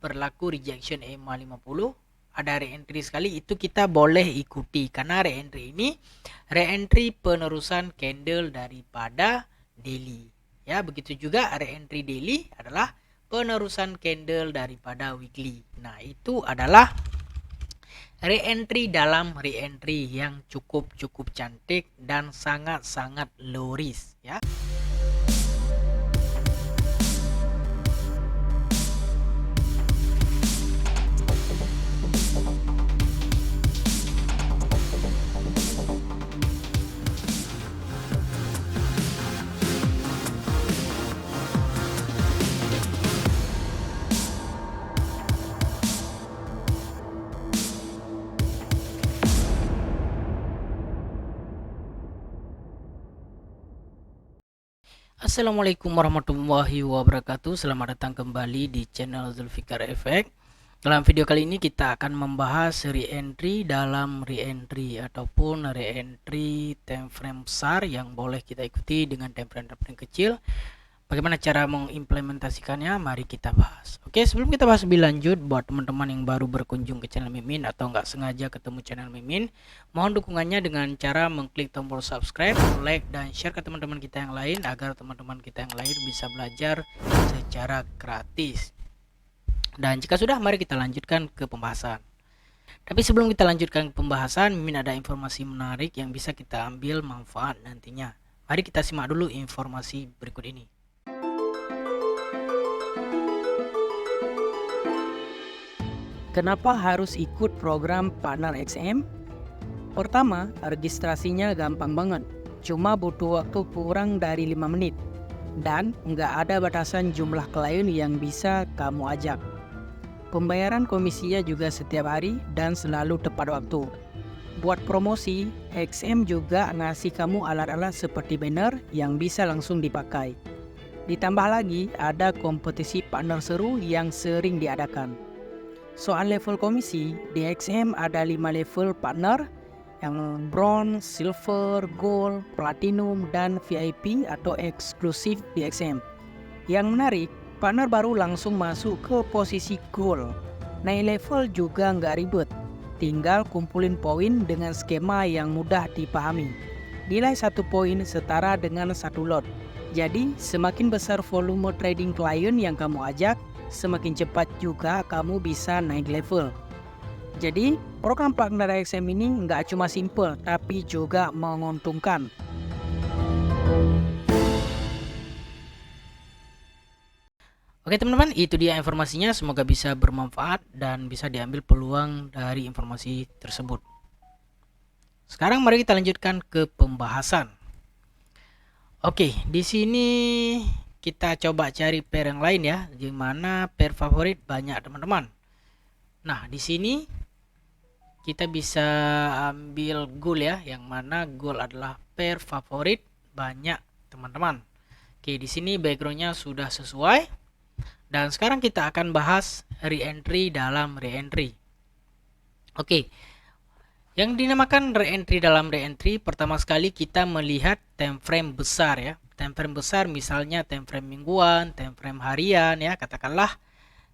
berlaku rejection EMA 50, ada re-entry sekali, itu kita boleh ikuti karena re-entry ini re-entry penerusan candle daripada daily. Ya, begitu juga re-entry daily adalah penerusan candle daripada weekly. Nah, itu adalah re-entry dalam re-entry yang cukup cantik dan sangat low risk ya. Assalamualaikum warahmatullahi wabarakatuh. Selamat datang kembali di channel Zulfikar Effect. Dalam video kali ini kita akan membahas re-entry dalam re-entry ataupun re-entry time frame besar yang boleh kita ikuti dengan time frame kecil. Bagaimana cara mengimplementasikannya? Mari kita bahas. Oke, sebelum kita bahas lebih lanjut, buat teman-teman yang baru berkunjung ke channel Mimin atau nggak sengaja ketemu channel Mimin, mohon dukungannya dengan cara mengklik tombol subscribe, like, dan share ke teman-teman kita yang lain agar teman-teman kita yang lain bisa belajar secara gratis. Dan jika sudah, mari kita lanjutkan ke pembahasan. Tapi sebelum kita lanjutkan ke pembahasan, Mimin ada informasi menarik yang bisa kita ambil manfaat nantinya. Mari kita simak dulu informasi berikut ini. Kenapa harus ikut program Partner XM? Pertama, registrasinya gampang banget. Cuma butuh waktu kurang dari 5 menit. Dan nggak ada batasan jumlah klien yang bisa kamu ajak. Pembayaran komisinya juga setiap hari dan selalu tepat waktu. Buat promosi, XM juga ngasih kamu alat-alat seperti banner yang bisa langsung dipakai. Ditambah lagi, ada kompetisi partner seru yang sering diadakan. Soal level komisi, di XM ada 5 level partner yang bronze, silver, gold, platinum, dan VIP atau eksklusif di XM. Yang menarik, partner baru langsung masuk ke posisi gold. Naik level juga nggak ribet, tinggal kumpulin poin dengan skema yang mudah dipahami. Nilai 1 poin setara dengan 1 lot. Jadi, semakin besar volume trading klien yang kamu ajak, semakin cepat juga kamu bisa naik level. Jadi, program Partner XM ini nggak cuma simple, tapi juga menguntungkan. Oke teman-teman, itu dia informasinya. Semoga bisa bermanfaat dan bisa diambil peluang dari informasi tersebut. Sekarang mari kita lanjutkan ke pembahasan. Oke, di sini kita coba cari pair yang lain ya, di mana pair favorit banyak teman-teman. Nah, di sini kita bisa ambil gold ya, yang mana gold adalah pair favorit banyak teman-teman. Oke, di sini backgroundnya sudah sesuai. Dan sekarang kita akan bahas re-entry dalam re-entry. Oke, yang dinamakan re-entry dalam re-entry, pertama sekali kita melihat time frame besar ya. Time frame besar misalnya time frame mingguan, time frame harian ya, katakanlah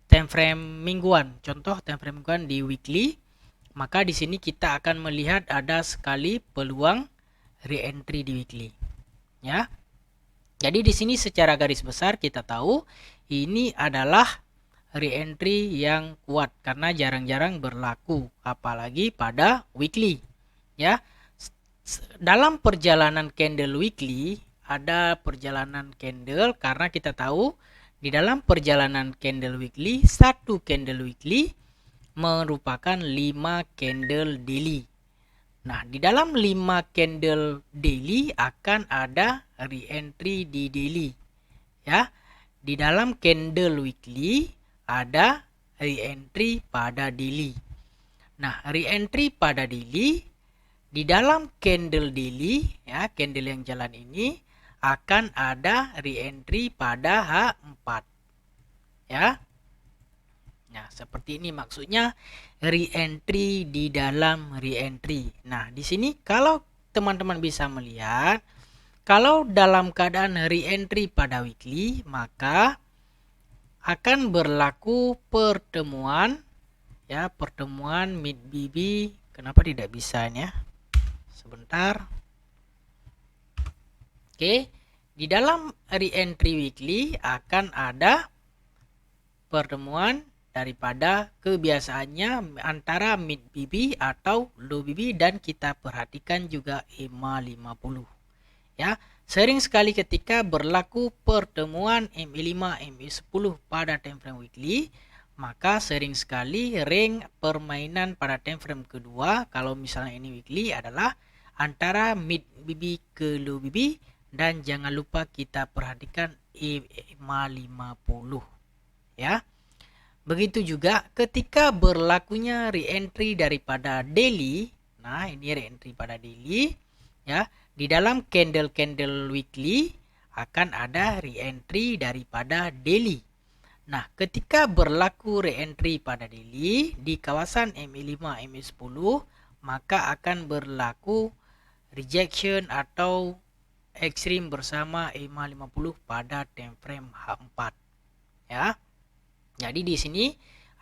time frame mingguan. Contoh time frame mingguan di weekly, maka di sini kita akan melihat ada sekali peluang re-entry di weekly. Ya. Jadi di sini secara garis besar kita tahu ini adalah re-entry yang kuat karena jarang-jarang berlaku apalagi pada weekly ya. Dalam perjalanan candle weekly ada perjalanan candle karena kita tahu di dalam perjalanan candle weekly, satu candle weekly merupakan 5 candle daily. Nah, di dalam 5 candle daily akan ada re-entry di daily ya. Di dalam candle weekly ada re-entry pada daily. Nah, re-entry pada daily di dalam candle daily ya, candle yang jalan ini akan ada re-entry pada H4 ya. Nah, seperti ini maksudnya re-entry di dalam re-entry. Nah, di sini kalau teman-teman bisa melihat, kalau dalam keadaan re-entry pada weekly, maka akan berlaku pertemuan, ya, pertemuan mid BB. Kenapa tidak bisa ya? Sebentar. Oke, di dalam re-entry weekly akan ada pertemuan daripada kebiasaannya antara mid BB atau low BB, dan kita perhatikan juga EMA 50. Ya, sering sekali ketika berlaku pertemuan MA5, MA10 pada time frame weekly, maka sering sekali rank permainan pada time frame kedua, kalau misalnya ini weekly, adalah antara mid BB ke low BB, dan jangan lupa kita perhatikan EMA 50 ya. Begitu juga ketika berlakunya re-entry daripada daily. Nah, ini re-entry pada daily ya. Di dalam candle weekly akan ada re-entry daripada daily. Nah, ketika berlaku re-entry pada daily di kawasan MA5, MA10, maka akan berlaku rejection atau ekstrim bersama EMA 50 pada time frame H4 ya. Jadi di sini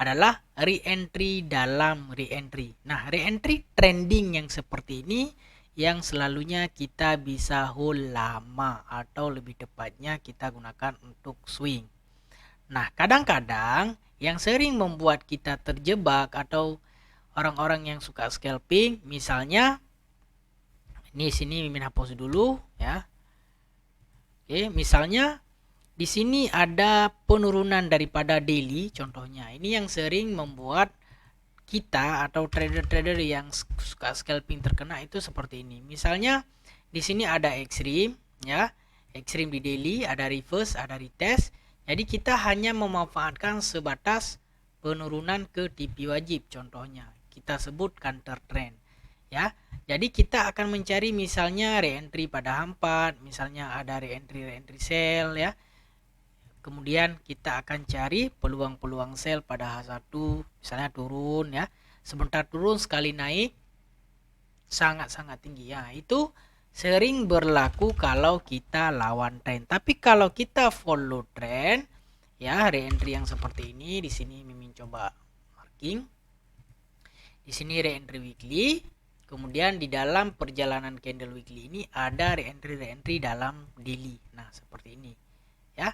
adalah re-entry dalam re-entry. Nah, re-entry trending yang seperti ini yang selalunya kita bisa hold lama, atau lebih tepatnya kita gunakan untuk swing. Nah, kadang-kadang yang sering membuat kita terjebak atau orang-orang yang suka scalping, misalnya ini sini Mimin hapus dulu ya. Oke, misalnya di sini ada penurunan daripada daily contohnya. Ini yang sering membuat kita atau trader-trader yang suka scalping terkena itu seperti ini. Misalnya di sini ada ekstrim ya. Ekstrim di daily, ada reverse, ada retest. Jadi kita hanya memanfaatkan sebatas penurunan ke TP wajib contohnya. Kita sebut counter trend ya. Jadi kita akan mencari misalnya re-entry pada H4, misalnya ada re-entry sell ya. Kemudian kita akan cari peluang-peluang sell pada H1, misalnya turun ya. Sebentar turun, sekali naik sangat-sangat tinggi ya. Itu sering berlaku kalau kita lawan tren. Tapi kalau kita follow trend ya, re-entry yang seperti ini, di sini Mimin coba marking. Di sini re-entry weekly. Kemudian di dalam perjalanan candle weekly ini ada re-entry dalam daily. Nah, seperti ini ya.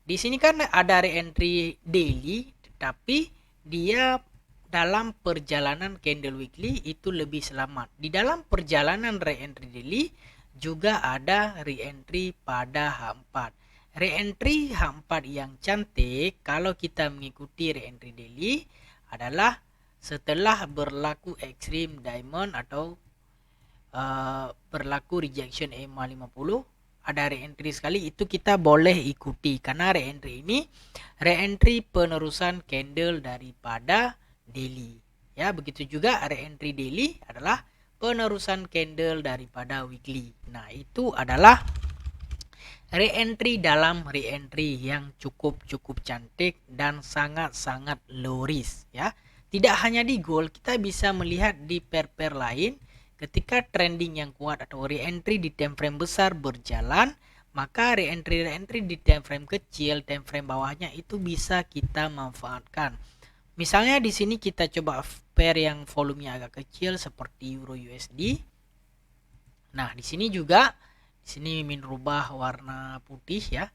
Di sini kan ada re-entry daily, tetapi dia dalam perjalanan candle weekly itu lebih selamat. Di dalam perjalanan re-entry daily juga ada re-entry pada H4. Re-entry H4 yang cantik kalau kita mengikuti re-entry daily adalah setelah berlaku extreme diamond atau berlaku rejection EMA 50, ada re-entry sekali, itu kita boleh ikuti karena re-entry ini re-entry penerusan candle daripada daily ya. Begitu juga re-entry daily adalah penerusan candle daripada weekly. Nah, itu adalah re-entry dalam re-entry yang cukup cantik dan sangat low risk ya. Tidak hanya di gold, kita bisa melihat di pair-pair lain. Ketika trending yang kuat atau re-entry di time frame besar berjalan, maka re-entry di time frame kecil, time frame bawahnya itu bisa kita manfaatkan. Misalnya di sini kita coba pair yang volumenya agak kecil seperti Euro USD. Nah, di sini juga Mimin rubah warna putih ya.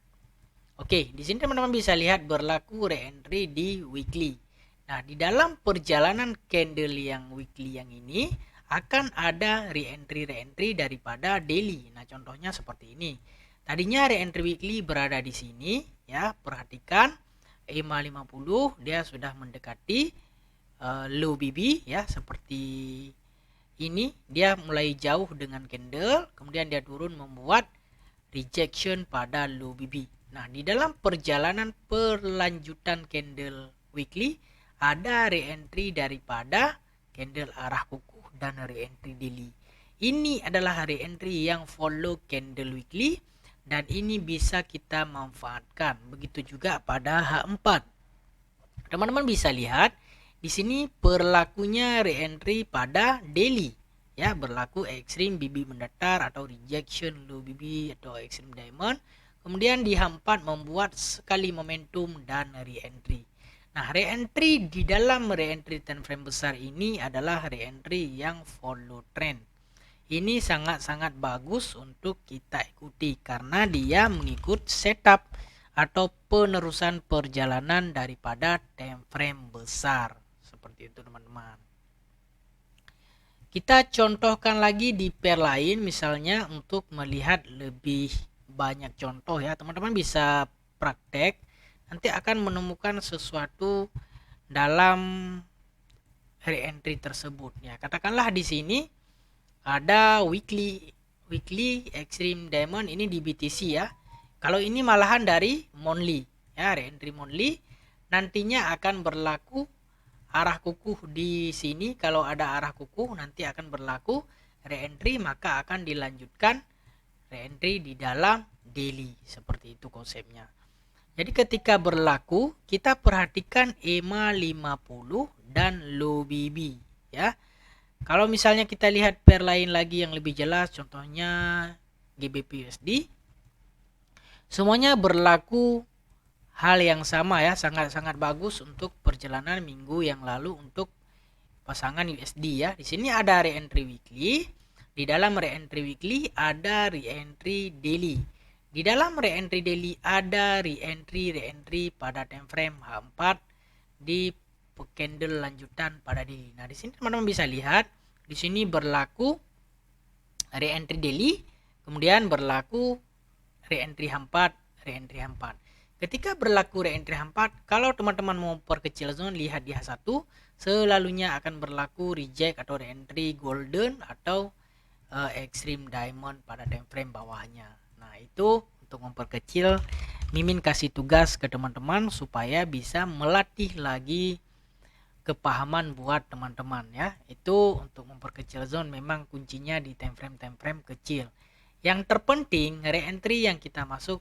Oke, di sini teman-teman bisa lihat berlaku re-entry di weekly. Nah, di dalam perjalanan candle yang weekly yang ini akan ada re-entry daripada daily. Nah, contohnya seperti ini. Tadinya re-entry weekly berada di sini ya. Perhatikan EMA 50 dia sudah mendekati low BB ya, seperti ini. Dia mulai jauh dengan candle, kemudian dia turun membuat rejection pada low BB. Nah, di dalam perjalanan perlanjutan candle weekly ada re-entry daripada candle arah kuku dan re-entry daily. Ini adalah re-entry yang follow candle weekly dan ini bisa kita manfaatkan. Begitu juga pada H4. Teman-teman bisa lihat di sini berlakunya re-entry pada daily ya, berlaku extreme BB mendatar atau rejection low BB atau extreme diamond. Kemudian di H4 membuat sekali momentum dan re-entry. Nah, re-entry di dalam re-entry time frame besar ini adalah re-entry yang follow trend. Ini sangat-sangat bagus untuk kita ikuti karena dia mengikut setup atau penerusan perjalanan daripada time frame besar. Seperti itu teman-teman. Kita contohkan lagi di pair lain misalnya untuk melihat lebih banyak contoh ya. Teman-teman bisa praktek, nanti akan menemukan sesuatu dalam re-entry tersebut ya. Katakanlah di sini ada weekly extreme diamond ini di BTC ya. Kalau ini malahan dari monthly ya, re-entry monthly nantinya akan berlaku arah kukuh di sini. Kalau ada arah kukuh nanti akan berlaku re-entry, maka akan dilanjutkan re-entry di dalam daily. Seperti itu konsepnya. Jadi ketika berlaku kita perhatikan EMA 50 dan low BB ya. Kalau misalnya kita lihat pair lain lagi yang lebih jelas, contohnya GBP USD, semuanya berlaku hal yang sama ya, sangat-sangat bagus untuk perjalanan minggu yang lalu untuk pasangan USD ya. Di sini ada re-entry weekly, di dalam re-entry weekly ada re-entry daily. Di dalam re-entry daily ada re-entry pada time frame H4 di candle lanjutan pada daily. Nah, di sini teman-teman bisa lihat di sini berlaku re-entry daily, kemudian berlaku re-entry H4, re-entry H4. Ketika berlaku re-entry H4, kalau teman-teman mau perkecil zone, lihat di H1, selalunya akan berlaku reject atau re-entry golden atau extreme diamond pada time frame bawahnya. Nah, itu untuk memperkecil, Mimin kasih tugas ke teman-teman supaya bisa melatih lagi kepahaman buat teman-teman ya. Itu untuk memperkecil zone memang kuncinya di time frame kecil. Yang terpenting re-entry yang kita masuk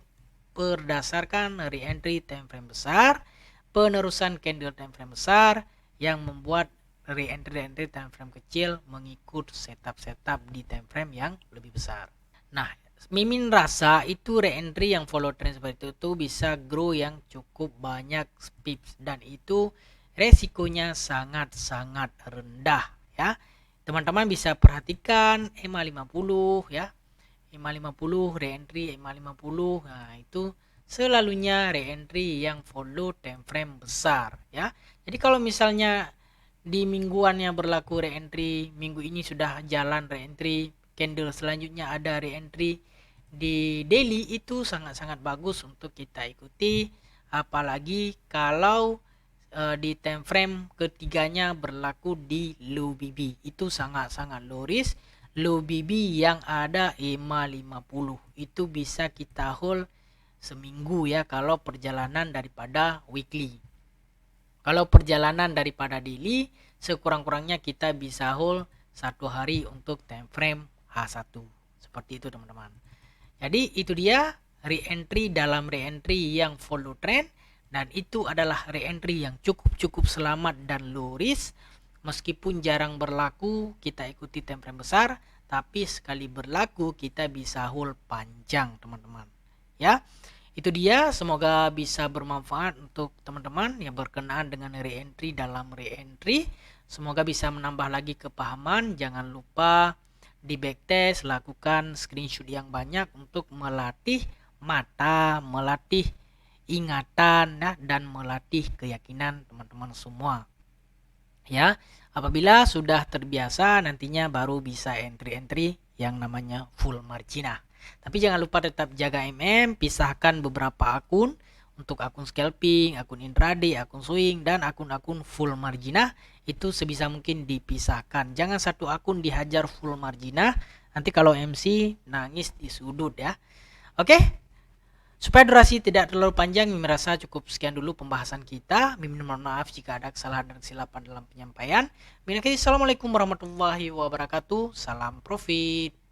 berdasarkan re-entry time frame besar, penerusan candle time frame besar yang membuat re-entry time frame kecil mengikut setup di time frame yang lebih besar. Nah, Mimin rasa itu re-entry yang follow trend seperti itu bisa grow yang cukup banyak pips dan itu resikonya sangat-sangat rendah ya. Teman-teman bisa perhatikan EMA 50 ya. EMA 50 re-entry EMA 50. Nah, itu selalunya re-entry yang follow time frame besar ya. Jadi kalau misalnya di mingguannya berlaku re-entry, minggu ini sudah jalan re-entry, candle selanjutnya ada re-entry di daily, itu sangat-sangat bagus untuk kita ikuti, apalagi kalau di time frame ketiganya berlaku di low BB. Itu sangat-sangat low risk. Low BB yang ada EMA 50 itu bisa kita hold seminggu ya kalau perjalanan daripada weekly. Kalau perjalanan daripada daily, sekurang-kurangnya kita bisa hold 1 hari untuk time frame H1. Seperti itu teman-teman. Jadi itu dia re-entry dalam re-entry yang follow trend, dan itu adalah re-entry yang cukup selamat dan low risk. Meskipun jarang berlaku kita ikuti time frame besar, tapi sekali berlaku kita bisa hold panjang teman-teman ya. Itu dia, semoga bisa bermanfaat untuk teman-teman yang berkenaan dengan re-entry dalam re-entry. Semoga bisa menambah lagi kepahaman. Jangan lupa di backtest lakukan screenshot yang banyak untuk melatih mata, melatih ingatan ya, dan melatih keyakinan teman-teman semua ya. Apabila sudah terbiasa, nantinya baru bisa entry yang namanya full marginah. Tapi jangan lupa tetap jaga pisahkan beberapa akun untuk akun scalping, akun intraday, akun swing, dan akun-akun full marginah. Itu sebisa mungkin dipisahkan. Jangan satu akun dihajar full marginah, nanti kalau MC nangis di sudut ya. Oke, supaya durasi tidak terlalu panjang, Mimin rasa cukup sekian dulu pembahasan kita. Mimin mohon maaf jika ada kesalahan dan kesilapan dalam penyampaian. Assalamualaikum warahmatullahi wabarakatuh. Salam profit.